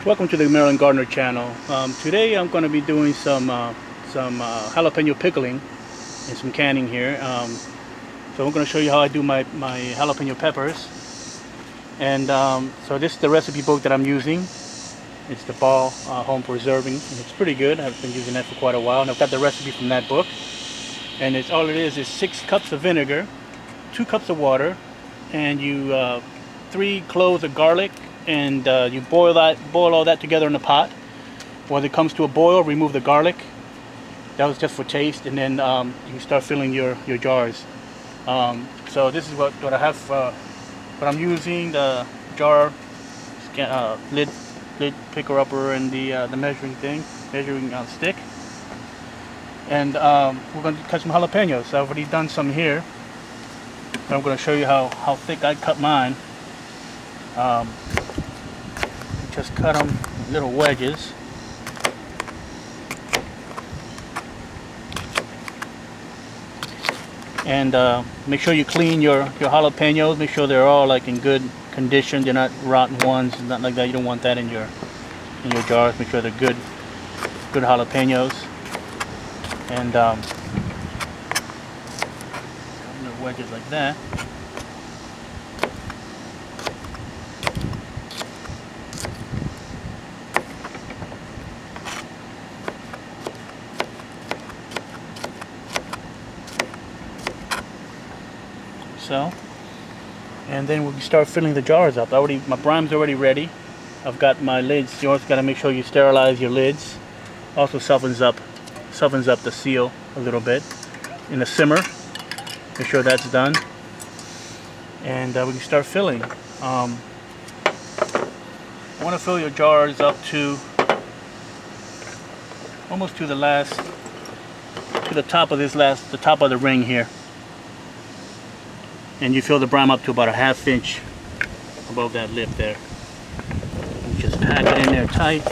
Welcome to the Maryland Gardener channel. Today I'm going to be doing some jalapeno pickling and some canning here. So I'm going to show you how I do my jalapeno peppers. And so this is the recipe book that I'm using. It's the Ball Home Preserving, and it's pretty good. I've been using that for quite a while, and I've got the recipe from that book. And it's all it is 6 cups of vinegar, 2 cups of water, and 3 cloves of garlic. And you boil all that together in a pot. When it comes to a boil, remove the garlic. That was just for taste, and then you can start filling your jars. So this is what I have. What I'm using: the jar, lid picker upper, and the measuring stick. And we're going to cut some jalapenos. I've already done some here. I'm going to show you how thick I cut mine. Just cut them in little wedges. And make sure you clean your jalapenos. Make sure they're all like in good condition. They're not rotten ones, nothing like that. You don't want that in your jars. Make sure they're good jalapenos. And little wedges like that. So, and then we start filling the jars up. My brine's already ready. I've got my lids. You also got to make sure you sterilize your lids. Also softens up the seal a little bit in a simmer. Make sure that's done, and we can start filling. I want to fill your jars up to almost to the top of the top of the ring here. And you fill the brine up to about a ½ inch above that lip there. And just pack it in there tight.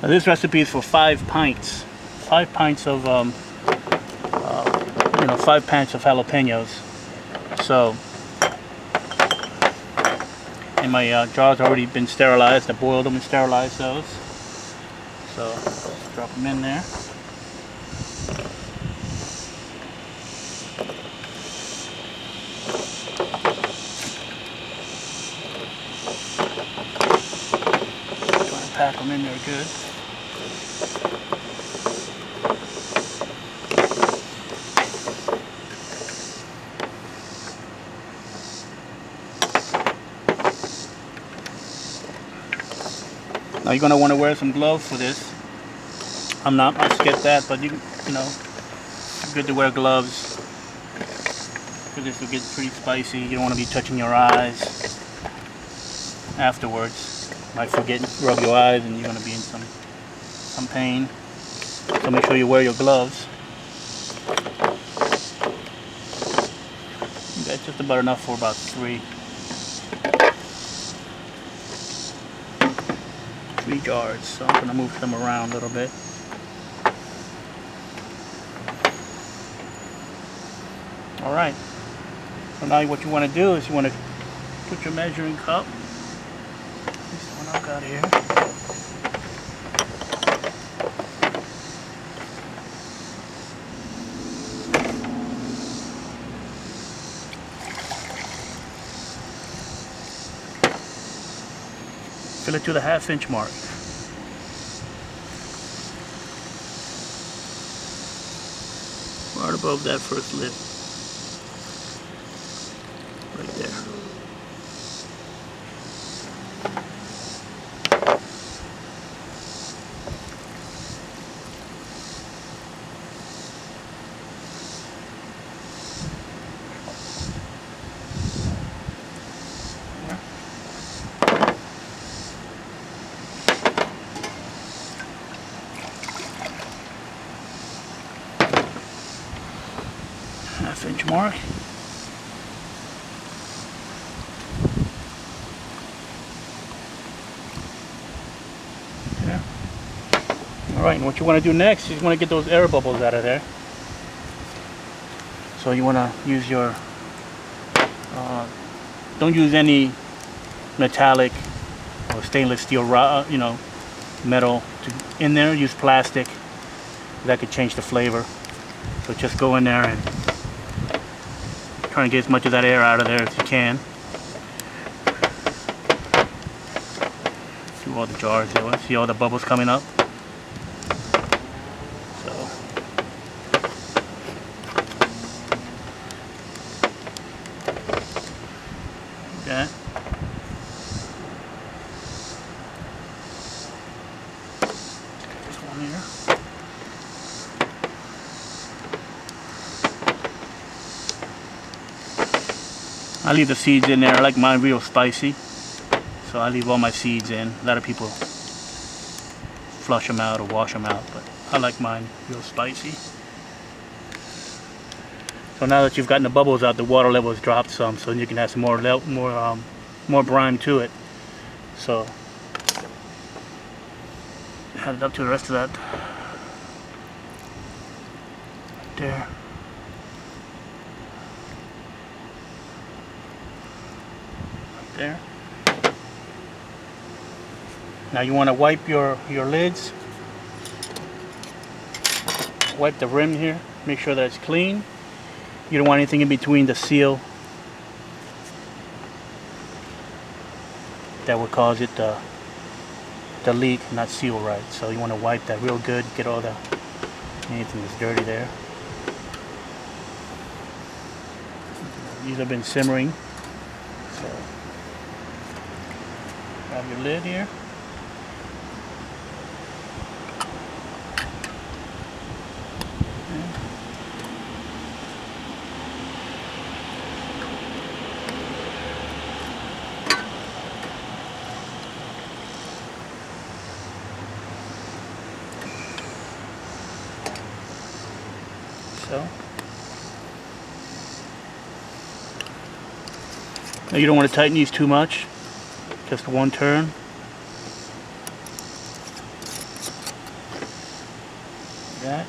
Now this recipe is for 5 pints. 5 pints of 5 pints of jalapenos. So, and my jars already been sterilized. I boiled them and sterilized those. So let's drop them in there. Try and pack them in there good. Now you're going to want to wear some gloves for this. I'm not. I skipped that, but you know, it's good to wear gloves because this will get pretty spicy. You don't want to be touching your eyes afterwards. You might forget to rub your eyes, and you're going to be in some pain. So make sure you wear your gloves. That's just about enough for about 3 jars, so I'm going to move them around a little bit. Alright, so now what you want to do is you want to put your measuring cup, this one I've got here, fill it to the ½ inch mark. Right above that first lip. Right there. ½ inch mark. Yeah. Alright, and what you want to do next is you want to get those air bubbles out of there. So you want to use your, don't use any metallic or stainless steel metal in there. Use plastic. That could change the flavor. So just go in there and try and get as much of that air out of there as you can. Do all the jars there. See all the bubbles coming up? So okay. This one here. I leave the seeds in there. I like mine real spicy, so I leave all my seeds in. A lot of people flush them out or wash them out, but I like mine real spicy. So now that you've gotten the bubbles out, the water level has dropped some, so you can add some more brine to it. So add it up to the rest of that. Right there. There. Now you want to wipe your lids. Wipe the rim here. Make sure that it's clean. You don't want anything in between the seal that would cause it to leak, not seal right. So you want to wipe that real good. Get all the anything that's dirty there. These have been simmering. So grab your lid here. So now you don't want to tighten these too much. Just one turn. Like that.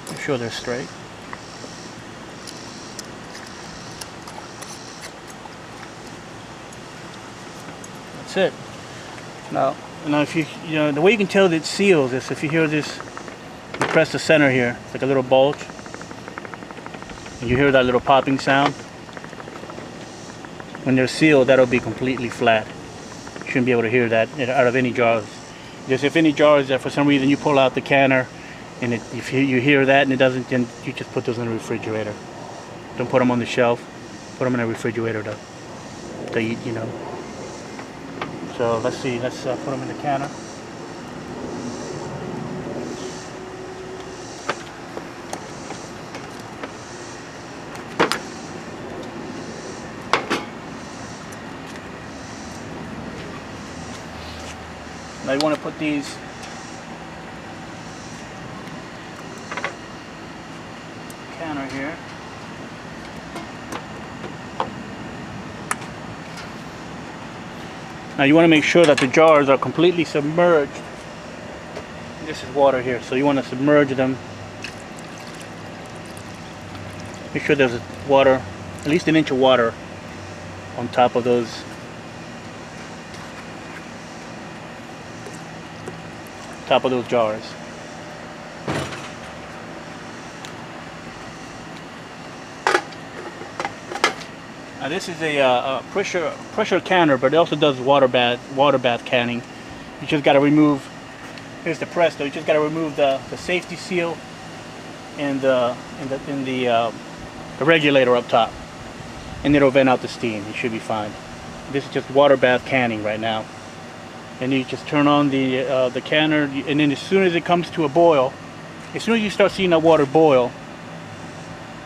Make sure they're straight. That's it. Now if you the way you can tell that it seals is if you hear this, you press the center here, it's like a little bulge. And you hear that little popping sound. When they're sealed, that'll be completely flat. You shouldn't be able to hear that out of any jars. Just if any jars that for some reason you pull out the canner and if you hear that and it doesn't, then you just put those in the refrigerator. Don't put them on the shelf. Put them in the refrigerator to eat, So let's see. Let's put them in the canner. Now you want to put these canner here. Now you want to make sure that the jars are completely submerged. This is water here, so you want to submerge them. Make sure there's water, at least an inch of water on top of those. Top of those jars. Now this is a pressure canner, but it also does water bath canning. You just got to remove. Here's the Presto. You just got to remove the safety seal and the regulator up top, and it'll vent out the steam. You should be fine. This is just water bath canning right now. And you just turn on the canner, and then as soon as it comes to a boil, as soon as you start seeing that water boil,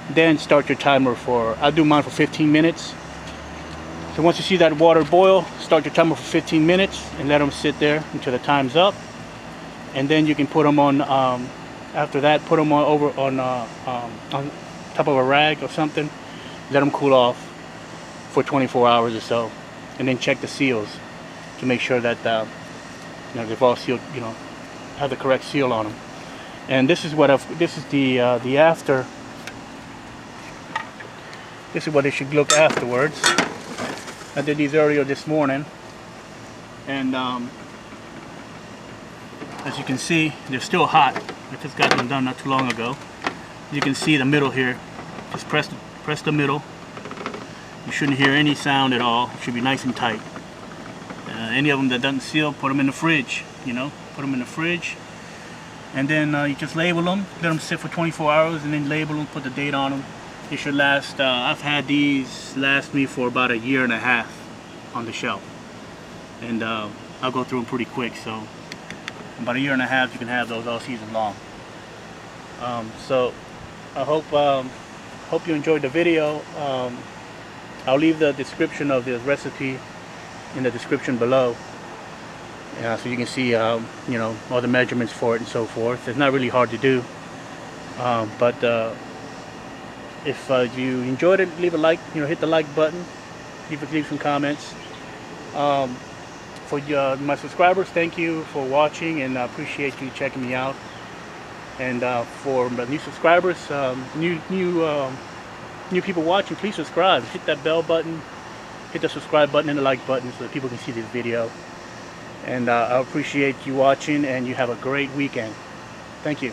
then start your timer for, I'll do mine for 15 minutes. So once you see that water boil, start your timer for 15 minutes and let them sit there until the time's up. And then you can put them on, after that, put them on top of a rag or something, let them cool off for 24 hours or so, and then check the seals to make sure that they've all sealed, have the correct seal on them. And this is what this is the after. This is what it should look afterwards. I did these earlier this morning, and as you can see, they're still hot. I just got them done not too long ago. You can see the middle here. Just press the middle. You shouldn't hear any sound at all. It should be nice and tight. Any of them that doesn't seal, put them in the fridge. You know, put them in the fridge, and then you just label them. Let them sit for 24 hours, and then label them. Put the date on them. It should last. I've had these last me for about 1.5 years on the shelf, and I'll go through them pretty quick. So about 1.5 years, you can have those all season long. So I hope you enjoyed the video. I'll leave the description of this recipe in the description below, so you can see you know, all the measurements for it and so forth. It's not really hard to do, but if you enjoyed it, leave a like. You know, hit the like button. Leave some comments. For my subscribers, thank you for watching, and I appreciate you checking me out. And for my new subscribers, new people watching, please subscribe. Hit that bell button, hit the subscribe button and the like button so that people can see this video. And I appreciate you watching, and you have a great weekend. Thank you.